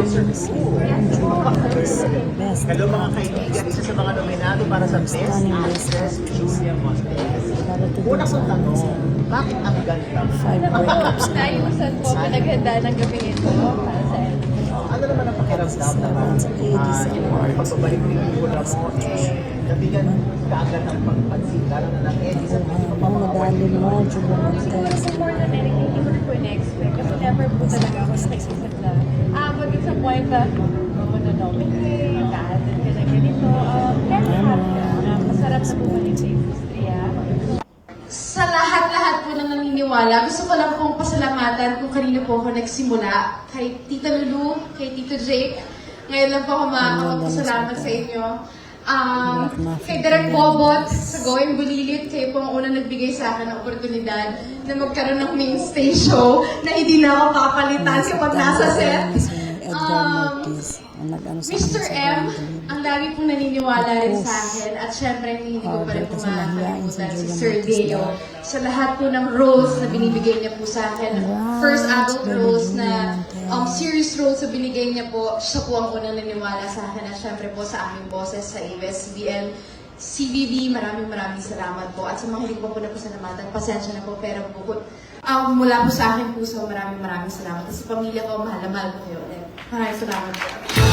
Service Best. Hello mga kaibigan, isa sa mga nominado para sa Best Actress, Julia Montez. Una kong tanong, bakit ang ganda? 5 breakups na Naayusan po, pinaghanda ng gabi ito para sa Ano naman ang pakiramdam naman? Pagbabalik ni Nicola mo, nabigyan kaagad ng pagpansin, lalo na ng Eddie sa Madali mo, Julia Montez. more than anything, hindi ko rin po in-expect. Kasi never po talaga ako nakikita na abot sa point na nominate, na-attend ka na ganito. Very happy. Masarap na bumalik sa industriya. Sa lahat-lahat po na naniniwala, gusto ko lang pong pasalamatan kung kanino po ako nagsimula. Kay Tita Lulu, kay Tito Jake. Ngayon lang po ako makakapagpasalamat sa inyo. Kay Direk Bobot, sa Going Bulilit, kayo po ang unang nagbigay sa akin ng oportunidad na magkaroon ng mainstay show na hindi na ako papalitan kapag nasa set. Mr. M, ang lagi pong naniniwala rin sa akin at syempre hindi ko pa rin po makakalimutan si Sir Deo sa lahat po ng roles na binibigay niya po sa akin. First adult roles na serious roles na binigay niya po, siya po ang unang naniniwala sa akin at syempre po sa aming boses sa ABS-CBN. CBB, maraming salamat po. At sa mga hindi ko po napasalamatan, pasensya na po, pero po, mula po sa akin puso, maraming salamat. At sa pamilya ko, mahal na mahal ko kayo ulit. Maraming salamat po.